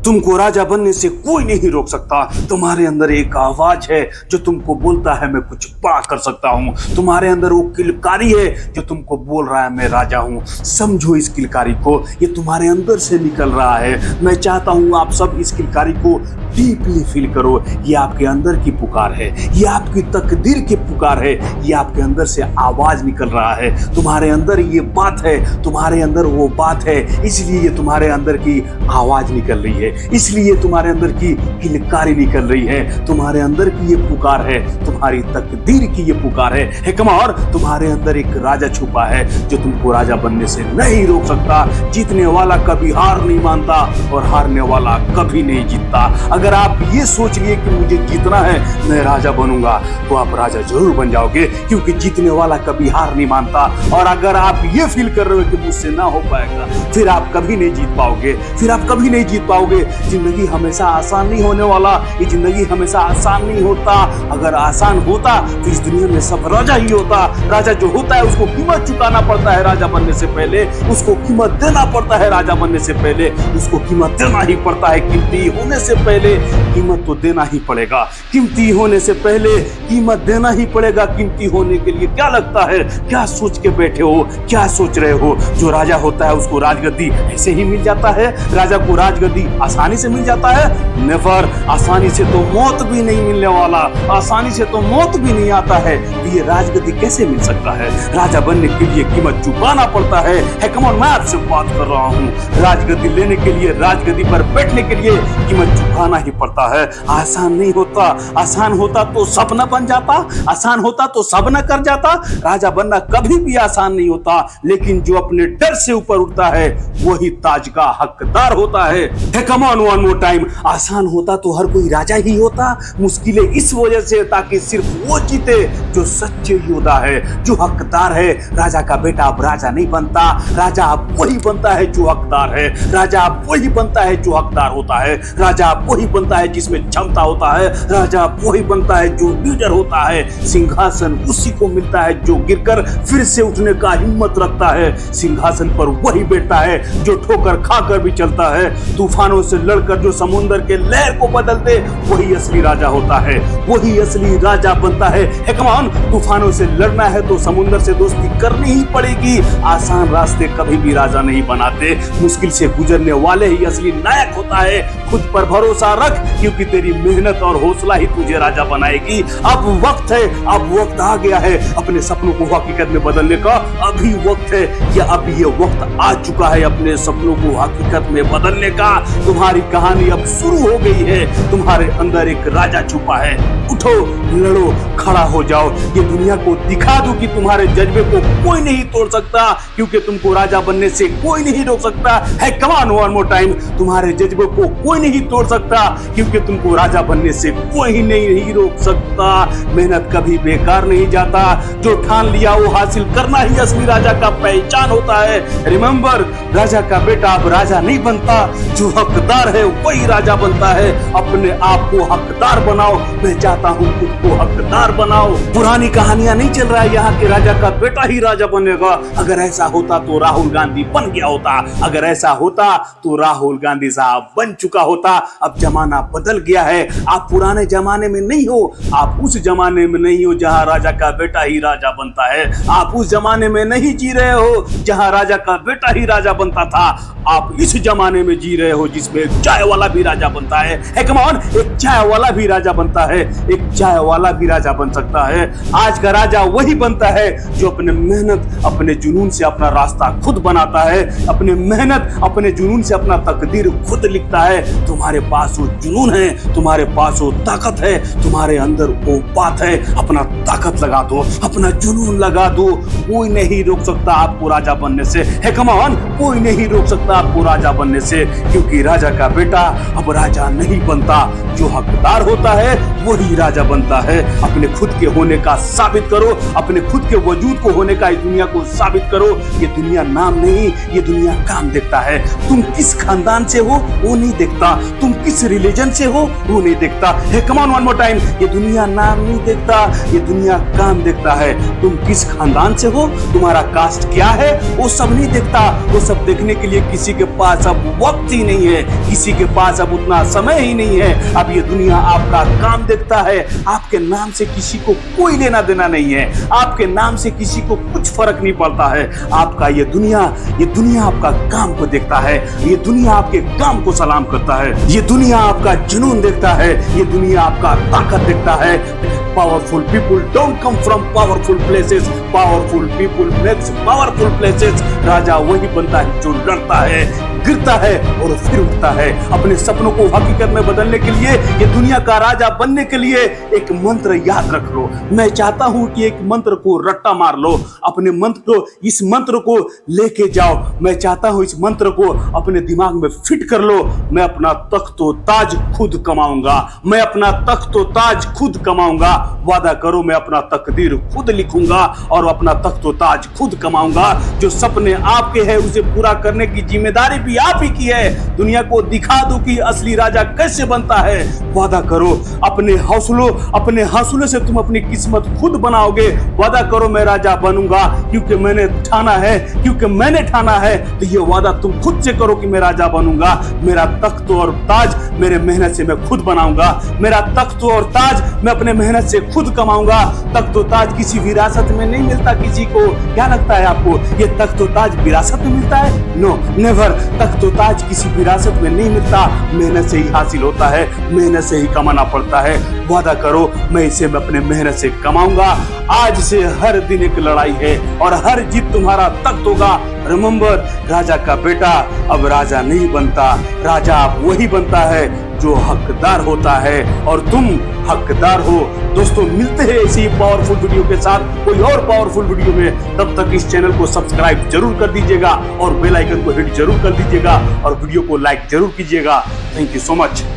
तुमको राजा बनने से कोई नहीं रोक सकता। तुम्हारे अंदर एक आवाज है जो तुमको बोलता है मैं कुछ बड़ा कर सकता हूँ। तुम्हारे अंदर वो किलकारी है जो तुमको बोल रहा है मैं राजा हूँ। समझो इस किलकारी को, ये तुम्हारे अंदर से निकल रहा है। मैं चाहता हूँ आप सब इस किलकारी को डीपली फील करो। ये आपके अंदर की पुकार है, ये आपकी तकदीर की पुकार है, ये आपके अंदर से आवाज निकल रहा है। तुम्हारे अंदर ये बात है, तुम्हारे अंदर वो बात है, इसलिए ये तुम्हारे अंदर की आवाज निकल रही है, इसलिए तुम्हारे अंदर की किलकारी निकल रही है। तुम्हारे अंदर की ये पुकार है, तुम्हारी तकदीर की ये पुकार है। कम और तुम्हारे अंदर एक राजा छुपा है जो तुमको राजा बनने से नहीं रोक सकता। जीतने वाला कभी हार नहीं मानता और हारने वाला कभी नहीं जीतता। अगर आप ये सोच लिए कि मुझे जीतना है, मैं राजा बनूंगा, तो आप राजा जरूर बन जाओगे, क्योंकि जीतने वाला कभी हार नहीं मानता। और अगर आप ये फील कर रहे हो कि मुझसे ना हो पाएगा, फिर आप कभी नहीं जीत पाओगे, फिर आप कभी नहीं जीत पाओगे। जिंदगी हमेशा आसान नहीं होने वाला, ये जिंदगी हमेशा आसान नहीं होता। अगर आसान होता तो इस दुनिया में सब राजा ही होता। राजा जो होता है उसको कीमत चुकाना पड़ता है राजा बनने से पहले, उसको कीमत देना पड़ता है राजा बनने से पहले, उसको कीमत देना ही पड़ता है। कीमती होने से पहले कीमत तो देना ही पड़ेगा, कीमती होने से पहले कीमत देना ही पड़ेगा। कीमती होने के लिए क्या लगता है, क्या सोच के बैठे हो, क्या सोच रहे हो? जो राजा होता है उसको राजगद्दी ऐसे ही मिल जाता है? राजा को राजगद्दी आसानी से मिल जाता है? नेवर। आसानी से तो मौत भी नहीं मिलने वाला, आसानी से तो मौत भी नहीं आता है। ये राजगद्दी कैसे मिल सकता है? राजा बनने के लिए कीमत चुकाना पड़ता है। कम ऑन, मैं आपसे बात कर रहा हूँ। राजगद्दी लेने के लिए, राजगद्दी पर बैठने के लिए कीमत चुकाना ही पड़ता है। आसान नहीं होता। आसान होता तो सपना बन जाता, आसान होता तो सब न कर जाता। राजा बनना कभी भी आसान नहीं होता, लेकिन जो अपने डर से ऊपर उठता है वही ताज का हकदार होता है। Come on, one more time. आसान होता तो हर कोई राजा ही होता। मुश्किलें इस वजह से ताकि सिर्फ वो जीते जो सच्चे योद्धा है, जो हकदार है। राजा का बेटा अब राजा नहीं बनता, राजा अब वही बनता है जो हकदार है। राजा अब वही बनता है जो हकदार होता है। राजा अब वही बनता है जिसमें क्षमता होता है। राजा अब वही बनता है जो लीडर होता है। सिंहासन उसी को मिलता है जो गिरकर फिर से उठने का हिम्मत रखता है। सिंहासन पर वही बैठता है जो ठोकर खाकर भी चलता है। तूफानों से लड़कर जो समुद्र के लहर को बदल दे, वही असली राजा होता है, वही असली राजा बनता है। कम ऑन, तूफानों से लड़ना है तो समुद्र से दोस्ती करनी ही पड़ेगी। आसान रास्ते कभी भी राजा नहीं बनाते, मुश्किल से गुजरने वाले ही असली नायक होता है। खुद पर भरोसा रख, क्योंकि तेरी मेहनत और हौसला ही तुझे राजा बनाएगी। अब वक्त है, अब वक्त आ गया है अपने सपनों को हकीकत में बदलने का। अभी वक्त है, या अब ये वक्त आ चुका है अपने सपनों को हकीकत में बदलने का। तुम्हारी कहानी अब शुरू हो गई है। तुम्हारे अंदर एक राजा छुपा है। उठो, लड़ो, खड़ा हो जाओ। ये दुनिया को दिखा दो कि तुम्हारे जज्बे को कोई नहीं तोड़ सकता, क्योंकि तुमको राजा बनने से कोई नहीं रोक सकता है। Come on, one more time. तुम्हारे जज्बे को कोई नहीं तोड़ सकता, क्योंकि तुमको राजा बनने से कोई नहीं रोक सकता। मेहनत कभी बेकार नहीं जाता। जो ठान लिया वो हासिल करना ही असली राजा का पहचान होता है। रिमेंबर, राजा का बेटा अब राजा नहीं बनता, जो हकदार है वही राजा बनता है। अपने आप को हकदार बनाओ। मैं चाहता हूँ खुद को हकदार बनाओ। पुरानी कहानियां नहीं चल रहा है यहाँ के राजा का बेटा ही राजा बनेगा। अगर ऐसा होता तो राहुल गांधी बन गया होता। अगर ऐसा होता तो राहुल गांधी साहब बन चुका होता। अब जमाना बदल गया है। आप पुराने जमाने में नहीं हो, आप उस जमाने में नहीं हो जहाँ राजा का बेटा ही राजा बनता है। आप उस जमाने में नहीं जी रहे हो जहाँ राजा का बेटा ही राजा बनता था। आप इस जमाने में जी रहे हो जिसमें एक चाय वाला भी राजा बनता है। कम ऑन, एक चाय वाला भी राजा बनता है, एक चाय वाला भी राजा बन सकता है। आज का राजा वही बनता है जो अपने मेहनत, अपने जुनून से अपना रास्ता खुद बनाता है। अपने मेहनत, अपने जुनून से अपना तकदीर खुद लिखता है। तुम्हारे पास वो जुनून है, तुम्हारे पास वो ताकत है, तुम्हारे अंदर वो बात है। अपना ताकत लगा दो, अपना जुनून लगा दो। कोई नहीं रोक सकता आपको राजा बनने से। कम ऑन, कोई नहीं रोक सकता आपको राजा बनने से, क्योंकि राजा का बेटा अब राजा नहीं बनता। जो हकदार होता है वही राजा बनता है। अपने खुद के होने का साबित करो, अपने खुद के वजूद को होने का इस दुनिया को साबित करो। ये दुनिया नाम नहीं, ये दुनिया काम देखता है। तुम किस खानदान से हो वो नहीं देखता, तुम किस रिलीजन से हो वो नहीं देखता। Come on, one more time. ये दुनिया नाम नहीं देखता, ये दुनिया काम देखता है। तुम किस खानदान से हो, तुम्हारा कास्ट क्या है, वो सब नहीं देखता। वो सब देखने के लिए किसी के पास अब वक्त ही नहीं है। किसी के पास अब उतना समय ही नहीं है। अब ये दुनिया आपका काम देखता है। आपके नाम से किसी को कोई लेना देना नहीं है। आपके नाम से किसी को कुछ फर्क नहीं पड़ता है। आपका ये दुनिया आपका काम को देखता है। ये दुनिया आपके काम को सलाम करता है। ये दुनिया आपका जुनून देखता है। ये दुनिया आपका ताकत देखता है। Powerful people don't come from powerful places, powerful people makes powerful places. राजा वही बनता है जो लड़ता है, गिरता है और फिर उठता है। अपने सपनों को हकीकत में बदलने के लिए, ये दुनिया का राजा बनने के लिए एक मंत्र याद रख लो। मैं चाहता हूं कि एक मंत्र को रट्टा मार लो। अपने मंत्र को, इस मंत्र को लेके जाओ। मैं चाहता हूं इस मंत्र को अपने दिमाग में फिट कर लो। मैं अपना तख्तो ताज खुद कमाऊंगा। मैं अपना तख्तो ताज खुद कमाऊंगा। वादा करो मैं अपना तकदीर खुद लिखूंगा और अपना तख्तो ताज खुद कमाऊंगा। जो सपने आपके हैं उसे पूरा करने की जिम्मेदारी भी आप ही की है। दुनिया को दिखा दो कि असली राजा कैसे बनता है। वादा करो अपने हौसलों से तुम अपनी किस्मत खुद बनाओगे। वादा करो मैं राजा बनूंगा क्योंकि मैंने ठाना है। तो ये वादा तुम खुद से करो कि मैं राजा बनूंगा। मेरा तख्त और ताज मेरे मेहनत से मैं खुद बनाऊंगा। मेरा तख्त और ताज मैं अपने मेहनत से खुद कमाऊंगा। तख्त और ताज किसी विरासत में नहीं मिलता किसी को। क्या लगता है आपको ये तख्त और ताज विरासत में मिलता है? No, never. तख्त और ताज किसी विरासत में नहीं मिलता। मेहनत से ही हासिल होता है। मेहनत से ही कमाना पड़ता है। वादा करो मैं इसे अपने मेहनत से कमाऊंगा। आज से हर दिन एक लड़ाई है और हर जीत तुम्हारा तख्त होगा। रिमेंबर, राजा का बेटा अब राजा नहीं बनता। राजा अब वही बनता है जो हकदार होता है और तुम हकदार हो। दोस्तों मिलते हैं ऐसी पावरफुल वीडियो के साथ कोई और पावरफुल वीडियो में। तब तक इस चैनल को सब्सक्राइब जरूर कर दीजिएगा और बेल आइकन को हिट जरूर कर दीजिएगा और वीडियो को लाइक जरूर कीजिएगा। Thank you so much.